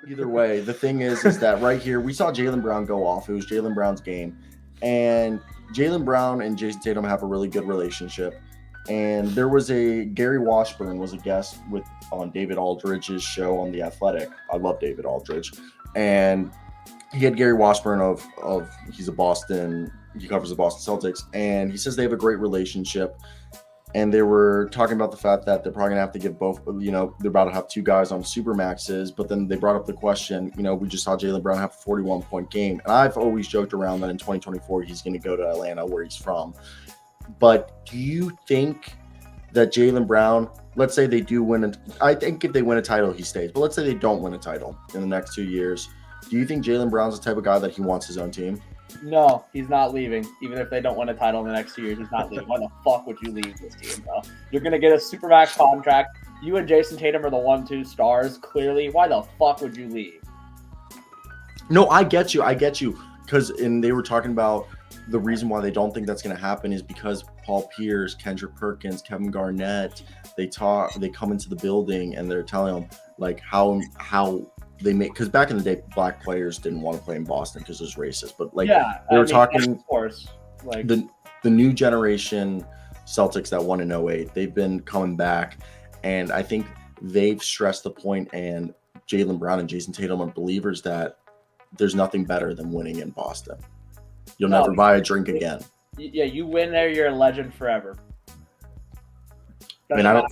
Either way, the thing is that right here, we saw Jaylen Brown go off. It was Jaylen Brown's game. And Jaylen Brown and Jason Tatum have a really good relationship. And there was Gary Washburn was a guest on David Aldridge's show on The Athletic. I love David Aldridge. And he had Gary Washburn he covers the Boston Celtics. And he says they have a great relationship. And they were talking about the fact that they're probably going to have to give both, they're about to have two guys on Supermaxes. But then they brought up the question, we just saw Jaylen Brown have a 41-point game. And I've always joked around that in 2024, he's going to go to Atlanta where he's from. But do you think that Jaylen Brown, let's say they do win, I think if they win a title, he stays. But let's say they don't win a title in the next 2 years. Do you think Jaylen Brown's the type of guy that he wants his own team? No, he's not leaving. Even if they don't win a title in the next 2 years, he's not leaving. Why the fuck would you leave this team, bro? You're going to get a Supermax contract. You and Jason Tatum are the 1-2 stars, clearly. Why the fuck would you leave? No, I get you. And they were talking about the reason why they don't think that's going to happen is because Paul Pierce, Kendrick Perkins, Kevin Garnett, they come into the building and they're telling them like how they make, because back in the day, black players didn't want to play in Boston because it was racist. But they were talking, of course, like the new generation Celtics that won in 08, they've been coming back, and I think they've stressed the point, and Jaylen Brown and Jason Tatum are believers that there's nothing better than winning in Boston. You'll never buy a drink again. Yeah, you win there, you're a legend forever. I mean, I don't.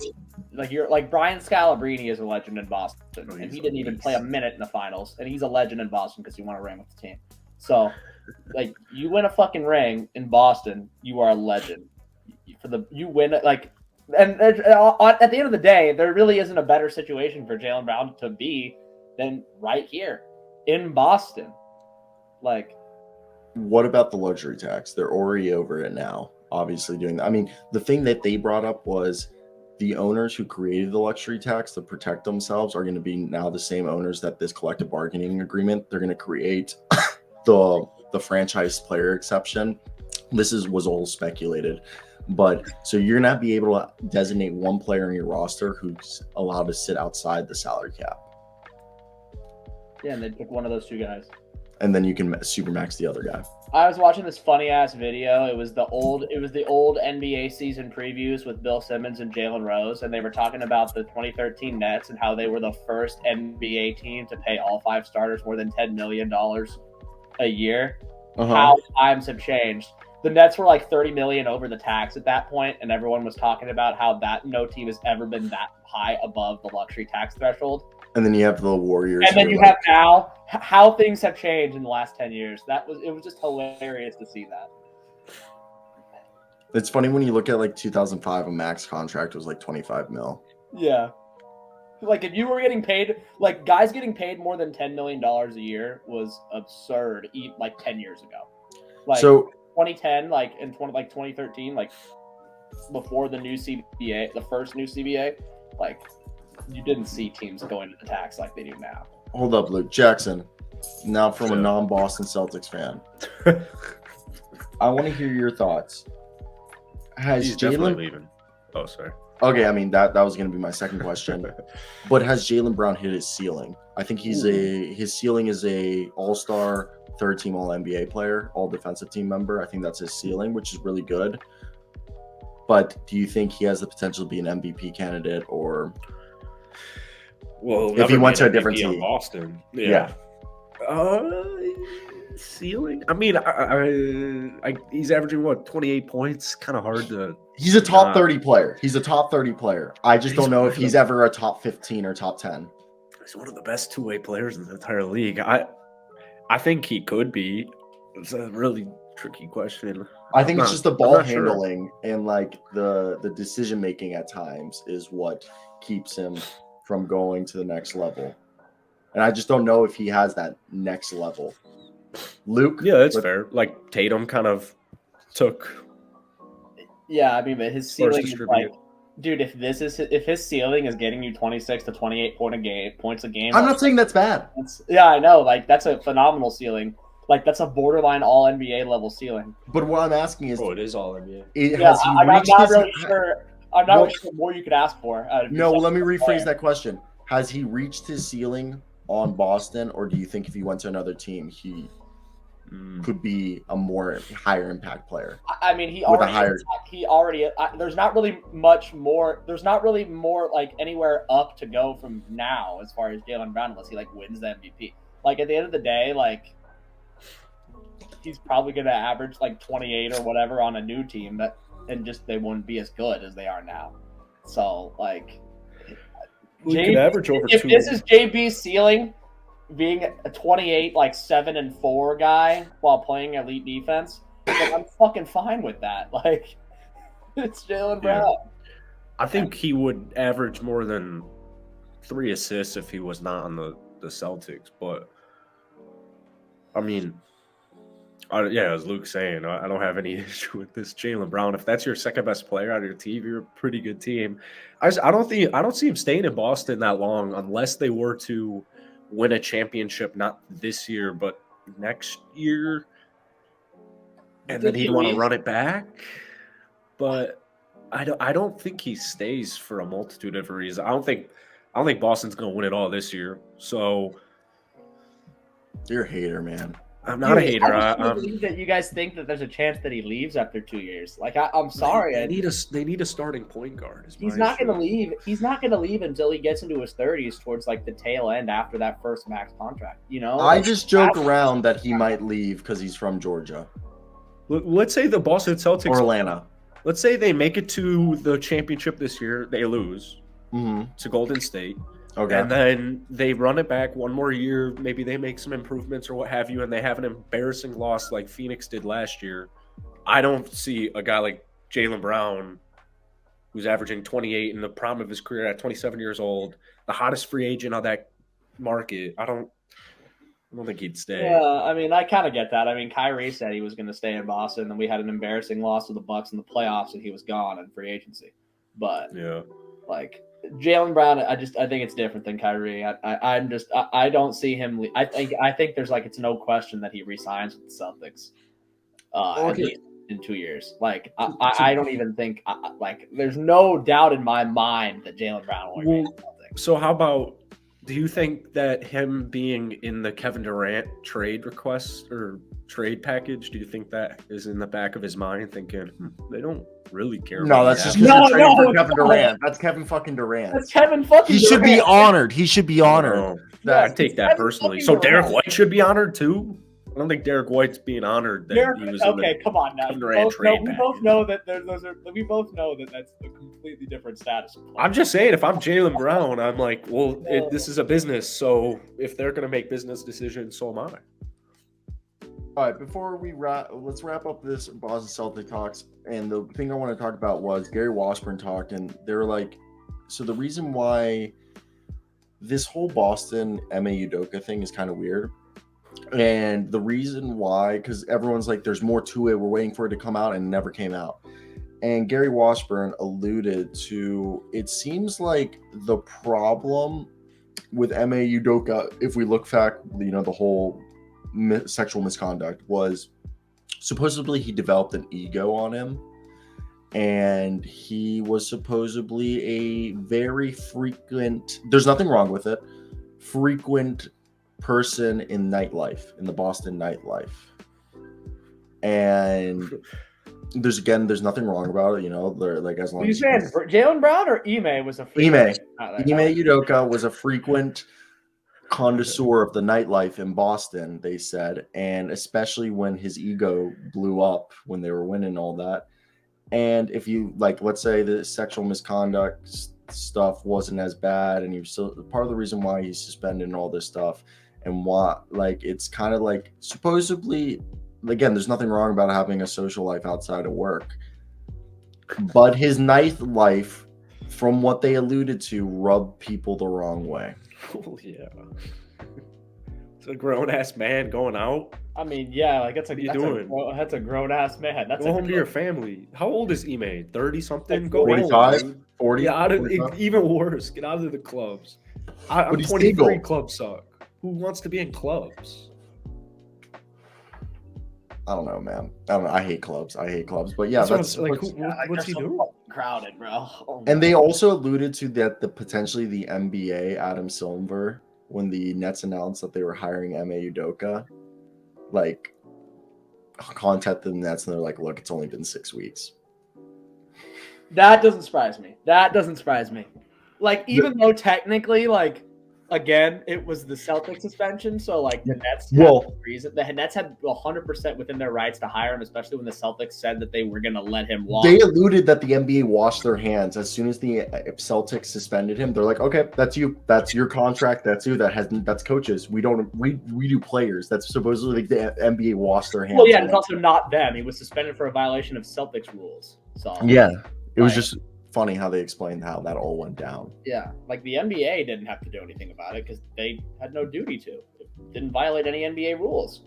You're like Brian Scalabrine is a legend in Boston, and he didn't even play a minute in the finals, and he's a legend in Boston because he won a ring with the team. So, you win a fucking ring in Boston, you are a legend. You win and at the end of the day, there really isn't a better situation for Jaylen Brown to be than right here in Boston. What about the luxury tax? They're already over it now, obviously doing that. I mean, the thing that they brought up was the owners who created the luxury tax to protect themselves are going to be now the same owners that this collective bargaining agreement, they're going to create the franchise player exception. This was all speculated. But so you're not be able to designate one player in your roster who's allowed to sit outside the salary cap. Yeah, and they pick one of those two guys. And then you can supermax the other guy. I was watching this funny ass video. It was the old NBA season previews with Bill Simmons and Jalen Rose, and they were talking about the 2013 Nets and how they were the first NBA team to pay all 5 starters more than $10 million a year. How times have changed. The Nets were like $30 million over the tax at that point, and everyone was talking about how no team has ever been that high above the luxury tax threshold. And then you have the Warriors. And then you have now how things have changed in the last 10 years. It was just hilarious to see that. It's funny when you look at 2005, a max contract was $25 million. Yeah. If you were getting paid, guys getting paid more than $10 million a year was absurd 10 years ago. So 2010, in 2013, before the new CBA, the first new CBA, you didn't see teams going to the tax like they do now. Hold up, Luke. Jackson, now from a non-Boston Celtics fan, I want to hear your thoughts. He's definitely leaving. Oh, sorry. Okay, I mean, that was going to be my second question. But has Jaylen Brown hit his ceiling? I think his ceiling is a all-star, third-team All-NBA player, all-defensive team member. I think that's his ceiling, which is really good. But do you think he has the potential to be an MVP candidate or... Well, if he went to a different team, Boston, yeah. Ceiling. I mean, he's averaging 28 points. Kind of hard to. He's a top 30 player. I just don't know if he's ever a top 15 or top 10. He's one of the best two-way players in the entire league. I think he could be. It's a really tricky question. I think it's just the ball handling and the decision making at times is what keeps him from going to the next level. And I just don't know if he has that next level. Luke? Yeah, that's fair. Tatum kind of took. Yeah, I mean, but his ceiling is dude, if his ceiling is getting you 26 to 28 points a game. I'm not saying that's bad. Yeah, I know. That's a phenomenal ceiling. That's a borderline all NBA level ceiling. But what I'm asking is, it is all NBA. I'm not really sure what more you could ask for. No, let me rephrase that question. Has he reached his ceiling on Boston, or do you think if he went to another team, he could be a more higher impact player? I mean, he With a already higher- there's not really much more. There's not really more like anywhere up to go from now as far as Jaylen Brown, unless he like wins the MVP. Like at the end of the day, like he's probably going to average like 28 or whatever on a new team, and just they wouldn't be as good as they are now. So like, We could average over if 2. this is JB's ceiling, being a 28, like 7-4 guy while playing elite defense, like, I'm fucking fine with that. Like, it's Jaylen Brown. I think he would average more than 3 assists if he was not on the Celtics. But I mean, as Luke's saying, I don't have any issue with this Jaylen Brown. If that's your second best player on your team, you're a pretty good team. I don't see him staying in Boston that long unless they were to win a championship, not this year, but next year. And then he'd want to run it back. But I don't think he stays for a multitude of reasons. I don't think Boston's going to win it all this year. So You're a hater, man. I'm not a hater. I just believe that you guys think that there's a chance that he leaves after 2 years. Like I'm sorry, They need a starting point guard. He's not going to leave. He's not going to leave until he gets into his 30s, towards like the tail end after that first max contract. You know, I just joke around that he might leave because he's from Georgia Let's say the Boston Celtics or Atlanta. Let's say they make it to the championship this year. They lose to Golden State. Okay. And then they run it back one more year. Maybe they make some improvements or what have you, and they have an embarrassing loss like Phoenix did last year. I don't see a guy like Jaylen Brown, who's averaging 28 in the prime of his career at 27 years old, the hottest free agent on that market. I don't think he'd stay. Yeah, I mean, I kind of get that. I mean, Kyrie said he was going to stay in Boston, and we had an embarrassing loss to the Bucks in the playoffs, and he was gone in free agency. But yeah, like Jaylen Brown, I think it's different than Kyrie. I don't see him. I think there's like it's no question that he resigns with the Celtics. At least in 2 years. Like I don't even think like there's no doubt in my mind that Jaylen Brown will remain with the Celtics. So how about? Do you think that him being in the Kevin Durant trade request or trade package, do you think that is in the back of his mind thinking they don't really care? No, that's just because they're trading for Kevin Durant. That's Kevin fucking Durant. That's Kevin fucking He should be honored. He should be honored. I take that personally. So Derek White should be honored too? I don't think Derek White's being honored that he was in the come on now. Kevin Durant trade We package. both know that we both know that that's a completely different status. I'm just saying, if I'm Jaylen Brown, I'm like, well, this is a business, so if they're going to make business decisions, so am I. All right, before we let's wrap up this Boston Celtics talks. And the thing I want to talk about was Gary Washburn talked, and they were like, so the reason why this whole Boston Ime Udoka thing is kind of weird. And the reason why, because everyone's like, there's more to it. We're waiting for it to come out, and it never came out. And Gary Washburn alluded to, it seems like the problem with Ime Udoka, if we look back, the whole sexual misconduct was supposedly he developed an ego on him. And he was supposedly a very frequent, there's nothing wrong with it, frequent person in nightlife, in the Boston nightlife. And there's nothing wrong about it, they're like, as long as you saying Jaylen Brown or Ime was a frequent Ime Udoka was a frequent connoisseur of the nightlife in Boston, they said, and especially when his ego blew up when they were winning all that. And if you let's say the sexual misconduct stuff wasn't as bad, and he was still part of the reason why he's suspended and all this stuff, and why it's kind of like supposedly, again, there's nothing wrong about having a social life outside of work, but his nightlife, from what they alluded to, rubbed people the wrong way. Oh yeah, it's a grown ass man going out. I mean, yeah, that's a grown ass man. Go home to your family. How old is Ime? 30 something. Go 45, home. 40. Yeah, even worse. Get out of the clubs. I'm 23. Clubs suck. Who wants to be in clubs? I don't know, man. I don't know. I hate clubs. But yeah, that's like, what's he doing? Crowded, bro. And they also alluded to that potentially the NBA, Adam Silver, when the Nets announced that they were hiring Ime Udoka, like, contacted the Nets and they're like, look, it's only been 6 weeks. That doesn't surprise me. Like, even though technically, like, again, it was the Celtics suspension, so like the Nets had reason. The Nets had 100% within their rights to hire him, especially when the Celtics said that they were going to let him walk. They alluded that the NBA washed their hands as soon as the Celtics suspended him. They're like, okay, that's you. That's your contract. That's you. That's coaches. We do players. That's supposedly the NBA washed their hands. Well, yeah, it's also not them. He was suspended for a violation of Celtics rules. So yeah, it was just funny how they explained how that all went down. Yeah, like the NBA didn't have to do anything about it because they had no duty to. It didn't violate any NBA rules.